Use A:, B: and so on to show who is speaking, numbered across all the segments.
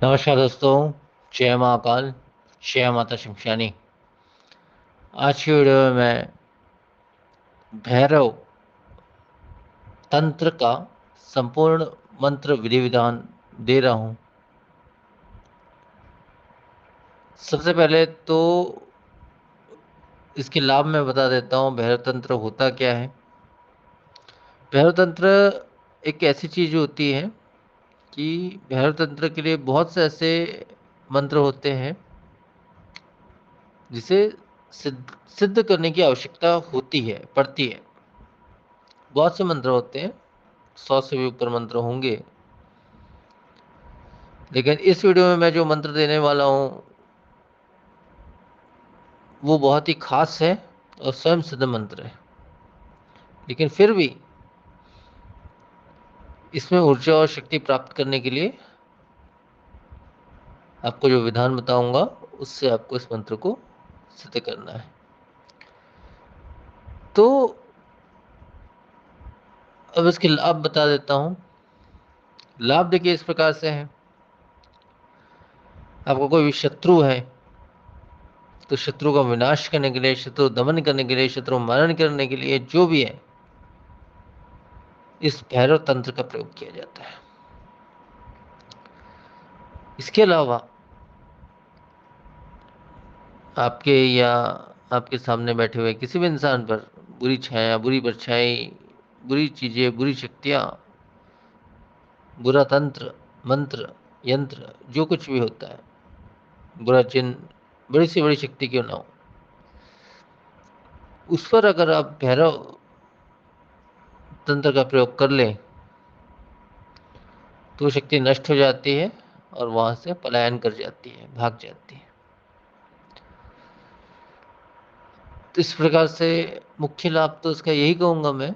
A: नमस्कार दोस्तों। जय महाकाल। जय माता शमशानी। आज की वीडियो में मैं भैरव तंत्र का संपूर्ण मंत्र विधि विधान दे रहा हूँ। सबसे पहले तो इसके लाभ मैं बता देता हूँ। भैरव तंत्र होता क्या है। भैरव तंत्र एक ऐसी चीज होती है कि भैरव तंत्र के लिए बहुत से ऐसे मंत्र होते हैं जिसे सिद्ध सिद्ध करने की आवश्यकता होती है पड़ती है। बहुत से मंत्र होते हैं, 100 से भी ऊपर मंत्र होंगे। लेकिन इस वीडियो में मैं जो मंत्र देने वाला हूँ वो बहुत ही खास है और स्वयं सिद्ध मंत्र है। लेकिन फिर भी इसमें ऊर्जा और शक्ति प्राप्त करने के लिए आपको जो विधान बताऊंगा उससे आपको इस मंत्र को सिद्ध करना है। तो अब इसके लाभ बता देता हूँ। लाभ देखिए इस प्रकार से है। आपको कोई भी शत्रु है तो शत्रु का विनाश करने के लिए, शत्रु दमन करने के लिए, शत्रु मारण करने के लिए जो भी है, इस भैरव तंत्र का प्रयोग किया जाता है। इसके अलावा आपके या आपके सामने बैठे हुए किसी भी इंसान पर बुरी छाया, बुरी परछाई, बुरी चीजें, बुरी शक्तियां, बुरा तंत्र, मंत्र, यंत्र, जो कुछ भी होता है, बुरा चिन्ह, बड़ी से बड़ी शक्ति क्यों ना हो, उस पर अगर आप भैरव तंत्र का प्रयोग कर लें तो वो शक्ति नष्ट हो जाती है और वहां से पलायन कर जाती है, भाग जाती है। तो इस प्रकार से मुख्य लाभ तो इसका यही कहूंगा मैं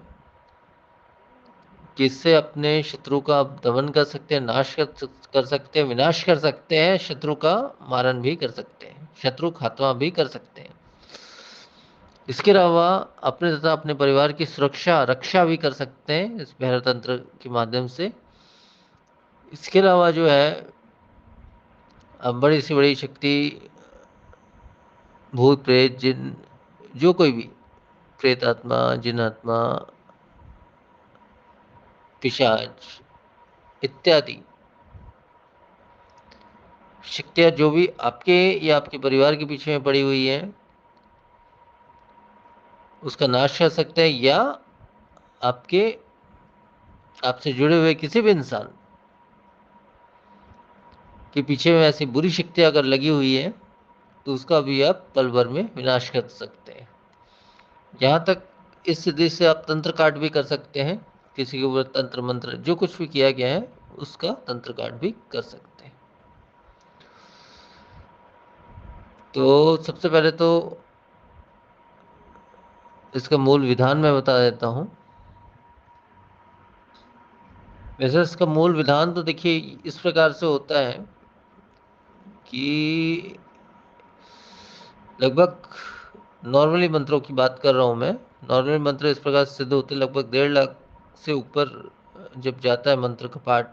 A: कि इससे अपने शत्रु का आप दमन कर सकते हैं, नाश कर सकते हैं, विनाश कर सकते हैं, शत्रु का मारण भी कर सकते हैं, शत्रु खात्मा भी कर सकते हैं। इसके अलावा अपने तथा अपने परिवार की सुरक्षा रक्षा भी कर सकते हैं इस भैरव तंत्र के माध्यम से। इसके अलावा जो है अब बड़ी से बड़ी शक्ति, भूत प्रेत जिन, जो कोई भी प्रेत आत्मा, जिन आत्मा, पिशाच इत्यादि शक्तियाँ जो भी आपके या आपके परिवार के पीछे में पड़ी हुई हैं उसका नाश कर सकते हैं, या आपके आपसे जुड़े हुए किसी भी इंसान के पीछे में ऐसी बुरी शक्तियाँ अगर लगी हुई है तो उसका भी आप पल भर में विनाश कर सकते हैं। यहाँ तक इस सिद्धि से आप तंत्र काट भी कर सकते हैं। किसी के ऊपर तंत्र मंत्र जो कुछ भी किया गया है उसका तंत्र काट भी कर सकते हैं। तो सबसे पहले तो इसका मूल विधान मैं बता देता हूँ। वैसे इसका मूल विधान तो देखिए इस प्रकार से होता है कि लगभग नॉर्मली मंत्रों की बात कर रहा हूँ मैं। नॉर्मली मंत्र इस प्रकार से सिद्ध होते लगभग 1.5 लाख से ऊपर जब जाता है मंत्र का पाठ,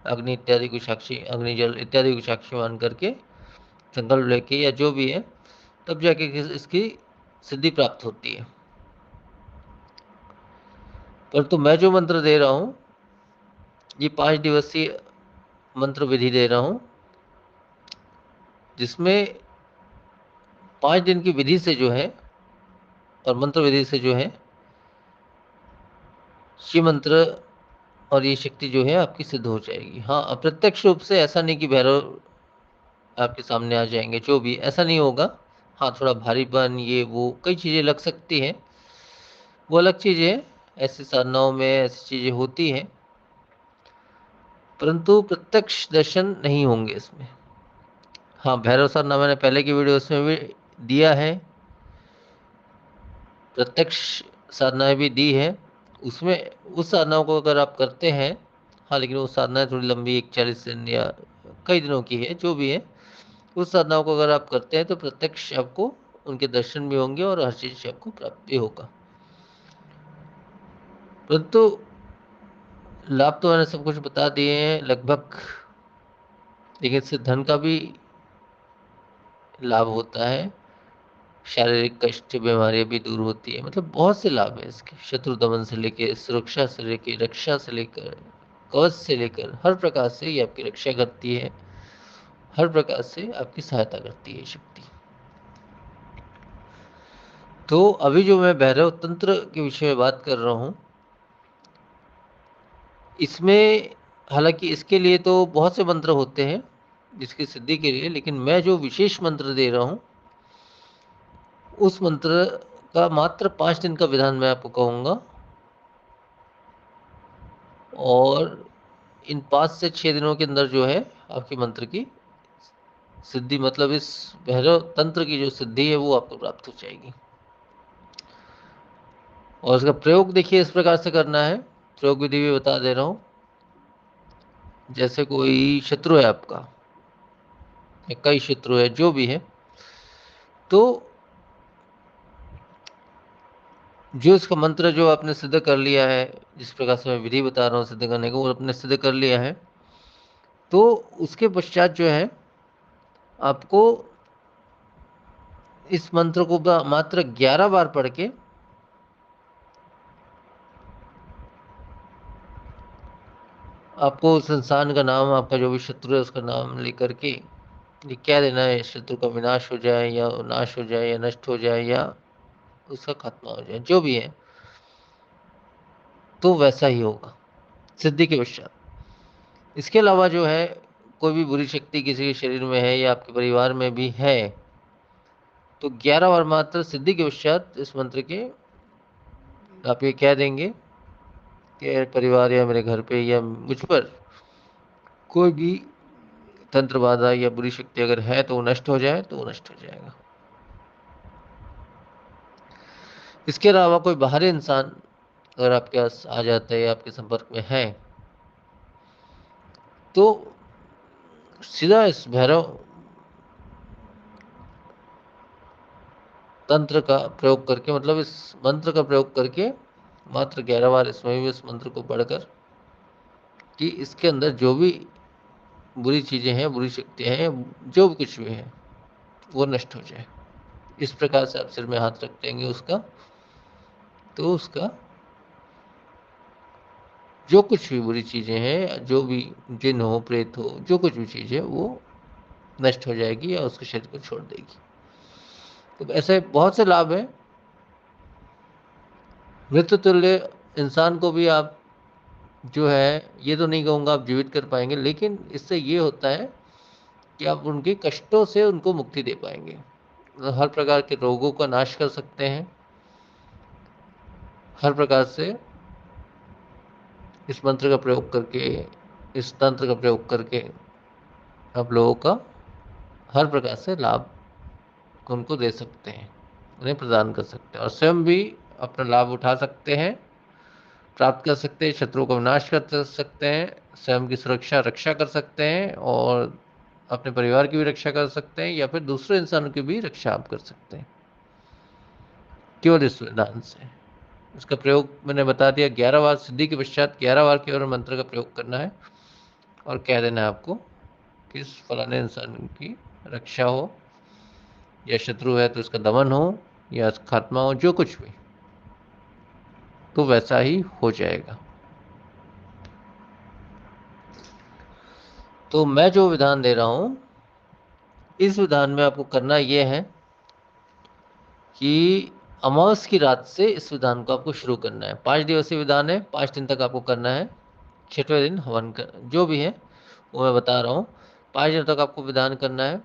A: अग्नि इत्यादि को साक्षी, अग्नि जल इत्यादि को साक्षी मान करके संकल्प लेके या जो भी है, तब जाके इसकी सिद्धि प्राप्त होती है। परंतु मैं जो मंत्र दे रहा हूँ ये 5 दिवसीय मंत्र विधि दे रहा हूँ, जिसमें 5 दिन की विधि से जो है और मंत्र विधि से जो है शिव मंत्र और ये शक्ति जो है आपकी सिद्ध हो जाएगी। हाँ, अप्रत्यक्ष रूप से ऐसा नहीं कि भैरव आपके सामने आ जाएंगे, जो भी ऐसा नहीं होगा। हाँ, थोड़ा भारीपन ये वो कई चीज़ें लग सकती हैं, वो अलग चीज़ है। ऐसी साधनाओं में ऐसी चीज़ें होती हैं, परंतु प्रत्यक्ष दर्शन नहीं होंगे इसमें। हाँ, भैरव साधना मैंने पहले की वीडियो में भी दिया है, प्रत्यक्ष साधनाएं भी दी है उसमें। उस साधनाओं को अगर आप करते हैं, हाँ, लेकिन वो साधनाएं थोड़ी लंबी, 41 दिन या कई दिनों की है, जो भी है, उस साधनाओं को अगर आप करते हैं तो प्रत्यक्ष आपको उनके दर्शन भी होंगे और हर चीज़ से आपको प्राप्त भी होगा। परंतु लाभ तो मैंने सब कुछ बता दिए हैं लगभग। लेकिन इससे धन का भी लाभ होता है, शारीरिक कष्ट बीमारियां भी दूर होती है, मतलब बहुत से लाभ है इसके। शत्रु दमन से लेकर, सुरक्षा से लेकर, रक्षा से लेकर, कवच से लेकर, हर प्रकार से ये आपकी रक्षा करती है, हर प्रकार से आपकी सहायता करती है शक्ति। तो अभी जो मैं भैरव तंत्र के विषय में बात कर रहा हूं, इसमें हालांकि इसके लिए तो बहुत से मंत्र होते हैं जिसकी सिद्धि के लिए, लेकिन मैं जो विशेष मंत्र दे रहा हूं उस मंत्र का मात्र 5 दिन का विधान मैं आपको कहूंगा, और इन 5 से 6 दिनों के अंदर जो है आपके मंत्र की सिद्धि, मतलब इस भैरव तंत्र की जो सिद्धि है वो आपको प्राप्त हो जाएगी। और इसका प्रयोग देखिए इस प्रकार से करना है, प्रयोग विधि भी बता दे रहा हूं। जैसे कोई शत्रु है आपका, या कई शत्रु है, जो भी है, तो जो इसका मंत्र जो आपने सिद्ध कर लिया है, जिस प्रकार से मैं विधि बता रहा हूँ सिद्ध करने को, वो आपने सिद्ध कर लिया है, तो उसके पश्चात जो है आपको इस मंत्र को मात्र 11 बार पढ़ के आपको उस इंसान का नाम, आपका जो भी शत्रु है उसका नाम लेकर के ये क्या देना है, शत्रु का विनाश हो जाए या नाश हो जाए या नष्ट हो जाए या उसका खात्मा हो जाए, जो भी है, तो वैसा ही होगा सिद्धि के पश्चात। इसके अलावा जो है कोई भी बुरी शक्ति किसी के शरीर में है या आपके परिवार में भी है, तो 11 बार मात्र सिद्धि के पश्चात इस मंत्र के आप ये कह देंगे कि परिवार या मेरे घर पे या मुझ पर कोई भी तंत्र बाधा या बुरी शक्ति अगर है तो वो नष्ट हो जाए, तो वो नष्ट हो जाएगा। इसके अलावा कोई बाहरी इंसान अगर आपके पास आ जाता है या आपके संपर्क में है, तो सीधा इस भैरव तंत्र का प्रयोग करके, मतलब इस मंत्र का प्रयोग करके मात्र 11 बार इसमें भी इस मंत्र को पढ़कर कि इसके अंदर जो भी बुरी चीजें हैं, बुरी शक्तियां हैं, जो भी कुछ भी है, वो नष्ट हो जाए। इस प्रकार से आप सिर में हाथ रख देंगे उसका, तो उसका जो कुछ भी बुरी चीजें हैं, जो भी जिन हो, प्रेत हो, जो कुछ भी चीज है, वो नष्ट हो जाएगी या उसके शरीर को छोड़ देगी। तो ऐसे बहुत से लाभ हैं। मृत्यु तुल्य इंसान को भी आप जो है, ये तो नहीं कहूँगा आप जीवित कर पाएंगे, लेकिन इससे ये होता है कि आप उनके कष्टों से उनको मुक्ति दे पाएंगे, हर प्रकार के रोगों का नाश कर सकते हैं, हर प्रकार से इस मंत्र का प्रयोग करके, इस तंत्र का प्रयोग करके आप लोगों का हर प्रकार से लाभ उनको दे सकते हैं, उन्हें प्रदान कर सकते हैं, और स्वयं भी अपना लाभ उठा सकते हैं, प्राप्त कर सकते हैं, शत्रुओं का विनाश कर सकते हैं, स्वयं की सुरक्षा रक्षा कर सकते हैं, और अपने परिवार की भी रक्षा कर सकते हैं, या फिर दूसरे इंसानों की भी रक्षा आप कर सकते हैं केवल इस विधान से। इसका प्रयोग मैंने बता दिया, 11 बार सिद्धि के पश्चात 11 बार केवल मंत्र का प्रयोग करना है और कह देना है आपको कि इस फलाने इंसान की रक्षा हो, या शत्रु है तो इसका दमन हो या खात्मा हो, जो कुछ भी, तो वैसा ही हो जाएगा। तो मैं जो विधान दे रहा हूं, इस विधान में आपको करना यह है कि अमावस की रात से इस विधान को आपको शुरू करना है। 5 दिवसीय विधान है, 5 दिन तक आपको करना है। 6वें दिन हवन कर, जो भी है वो मैं बता रहा हूँ। 5 दिन तक आपको विधान करना है।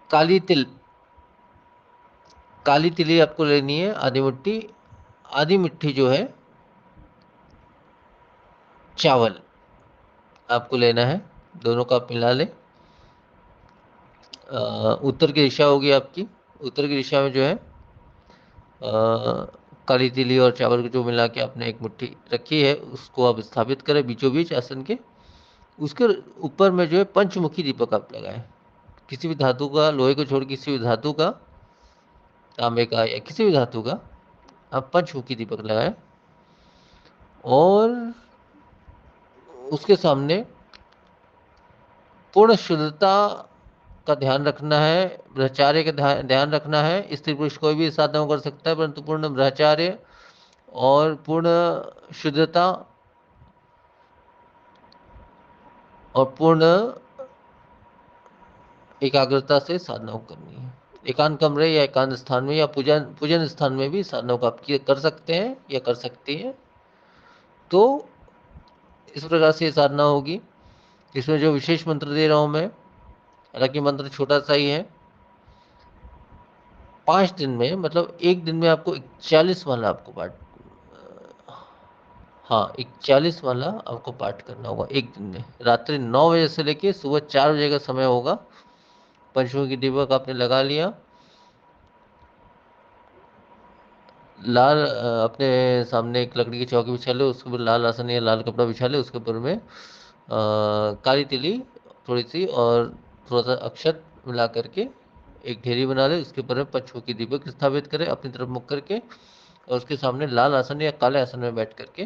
A: काली तिल, काली तिली आपको लेनी है, आधी मुट्ठी। आधी मुट्ठी जो है चावल आपको लेना है, दोनों का आप मिला लें। उत्तर की दिशा होगी आपकी, उत्तर की दिशा में जो है काली तिली और चावल को जो मिला के आपने एक मुट्ठी रखी है, उसको आप स्थापित करें बीचों बीच आसन के। उसके ऊपर में जो है पंचमुखी दीपक आप लगाएं, किसी भी धातु का, लोहे को छोड़ किसी भी धातु का, तांबे का या किसी भी धातु का आप पंचमुखी दीपक लगाएं, और उसके सामने पूर्ण शुद्धता का ध्यान रखना है, ब्रह्मचार्य का ध्यान रखना है। स्त्री पुरुष कोई भी साधना कर सकता है, परंतु पूर्ण ब्रह्मचार्य और पूर्ण शुद्धता और पूर्ण एकाग्रता से साधना करनी है। एकांत कमरे या एकांत स्थान में या पूजन स्थान में भी साधना को आप कर सकते हैं या कर सकती हैं। तो इस प्रकार से साधना होगी। इसमें जो विशेष मंत्र दे रहा हूं मैं, हालांकि मंत्र छोटा सा ही है, 5 दिन में, मतलब एक दिन में आपको 41 माला आपको पाठ, हाँ 41 माला आपको पाठ करना होगा एक दिन में। रात्रि 9 बजे से लेके सुबह 4 बजे का समय होगा। पंचमुखी दीपक आपने लगा लिया, लाल अपने सामने एक लकड़ी की चौकी बिछा ले, उसके ऊपर लाल आसन या लाल कपड़ा बिछा ले, उसके ऊपर में काली तिली थोड़ी सी और थोड़ा सा अक्षत मिला करके एक ढेरी बना ले, उसके ऊपर में पंचमुखी दीपक स्थापित करे अपनी तरफ मुख करके, और उसके सामने लाल आसन या काले आसन में बैठ करके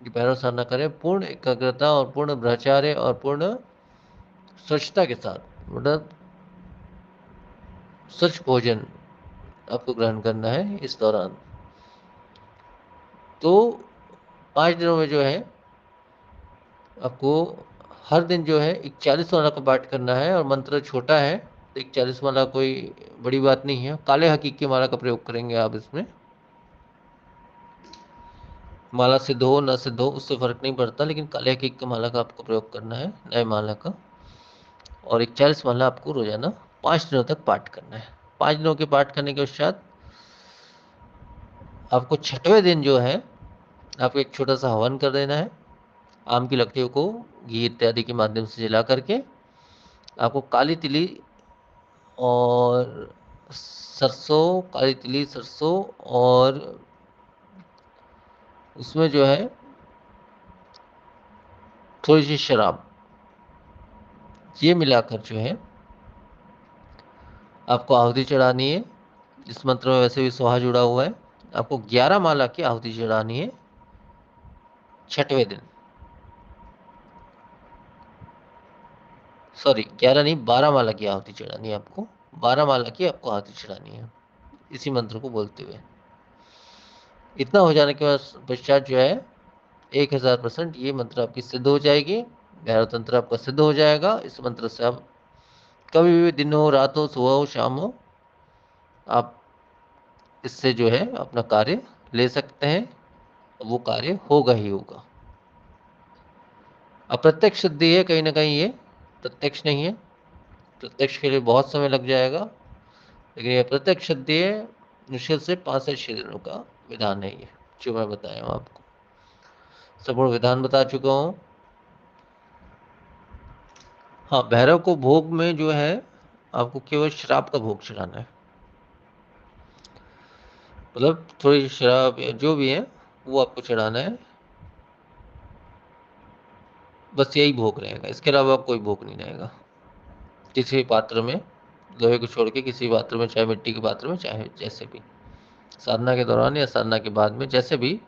A: दोपहर साधना करें पूर्ण एकाग्रता और पूर्ण ब्रह्मचार्य और पूर्ण स्वच्छता के साथ, मतलब स्वच्छ भोजन आपको ग्रहण करना है इस दौरान। तो 5 दिनों में जो है आपको हर दिन जो है 41 माला का पाठ करना है, और मंत्र छोटा है तो 41 माला कोई बड़ी बात नहीं है। काले हकीक की माला का प्रयोग करेंगे आप इसमें। माला सिद्ध हो न सिद्ध हो उससे फर्क नहीं पड़ता, लेकिन काले हकीक की माला का आपको प्रयोग करना है, नए माला का। और 41 माला आपको रोजाना 5 दिनों तक पाठ करना है। 5 दिनों के पाठ करने के पश्चात आपको 6वें दिन जो है आपको एक छोटा सा हवन कर देना है। आम की लकड़ियों को घी इत्यादि के माध्यम से जला करके आपको काली तिली और सरसों, काली तिली, सरसों, और उसमें जो है थोड़ी सी शराब, ये मिलाकर जो है आपको आहुति चढ़ानी है। इस मंत्र में वैसे भी सोहा जुड़ा हुआ है। आपको 11 माला की आहुति चढ़ानी है 6वें दिन, सॉरी 11 नहीं 12 माला की आहुति चढ़ानी है आपको, 12 माला की आपको आहुति चढ़ानी है इसी मंत्र को बोलते हुए। इतना हो जाने के बाद पश्चात जो है 1000% ये मंत्र आपकी सिद्ध हो जाएगी, भैरव तंत्र आपका सिद्ध हो जाएगा। इस मंत्र से आप कभी भी, दिन हो, रात हो, सुबह हो, शाम हो, आप इससे जो है अपना कार्य ले सकते हैं, वो कार्य होगा ही होगा। अप्रत्यक्ष सिद्धि है कहीं ना कहीं, ये प्रत्यक्ष नहीं है। प्रत्यक्ष के लिए बहुत समय लग जाएगा, लेकिन ये अप्रत्यक्ष सिद्धि है। मुश्किल से 5 से 6 दिनों का विधान है ये, जो मैं बताया हूँ आपको। संपूर्ण विधान बता चुका हूँ। हाँ, भैरव को भोग में जो है आपको केवल शराब का भोग चढ़ाना है, मतलब थोड़ी शराब या जो भी है वो आपको चढ़ाना है, बस यही भोग रहेगा, इसके अलावा कोई भोग नहीं रहेगा। किसी पात्र में, लोहे को छोड़ के किसी पात्र में, चाहे मिट्टी के पात्र में, चाहे जैसे भी, साधना के दौरान या साधना के बाद में, जैसे भी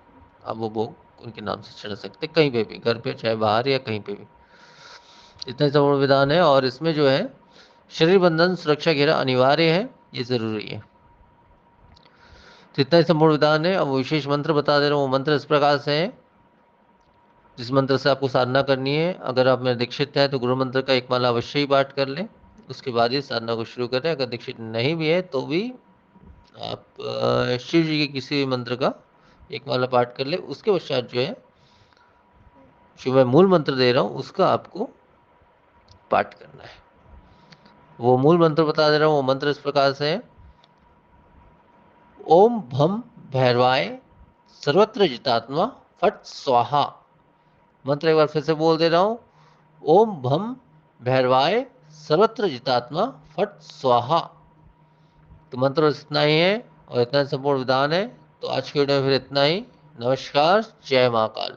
A: आप वो भोग उनके नाम से चढ़ा सकते, कहीं पे भी, घर पे चाहे बाहर या कहीं पे भी। इतना संपूर्ण विधान है, और इसमें जो है शरीर बंधन सुरक्षा घेरा अनिवार्य है, ये जरूरी है। तो इतना ही संपूर्ण विधान है। अब विशेष मंत्र बता दे रहा हूँ। वो मंत्र इस प्रकार से है, जिस मंत्र से आपको साधना करनी है। अगर आप मेरे दीक्षित हैं तो गुरु मंत्र का एक माला अवश्य ही पाठ कर लें, उसके बाद ही साधना को शुरू करें। अगर दीक्षित नहीं भी है तो भी आप शिव जी के किसी भी मंत्र का एक माला पाठ कर ले। उसके पश्चात जो है जो मैं मूल मंत्र दे रहा हूँ उसका आपको पाठ करना है। वो मूल मंत्र बता दे रहा हूँ। वो मंत्र इस प्रकार से है, ओम भम भैरवाय सर्वत्र जितात्मा फट स्वाहा। मंत्र एक बार फिर से बोल दे रहा हूँ, ओम भम भैरवाय सर्वत्र जितात्मा फट स्वाहा। तो मंत्र इतना ही है और इतना संपूर्ण विधान है। तो आज के वीडियो में फिर इतना ही। नमस्कार, जय महाकाल।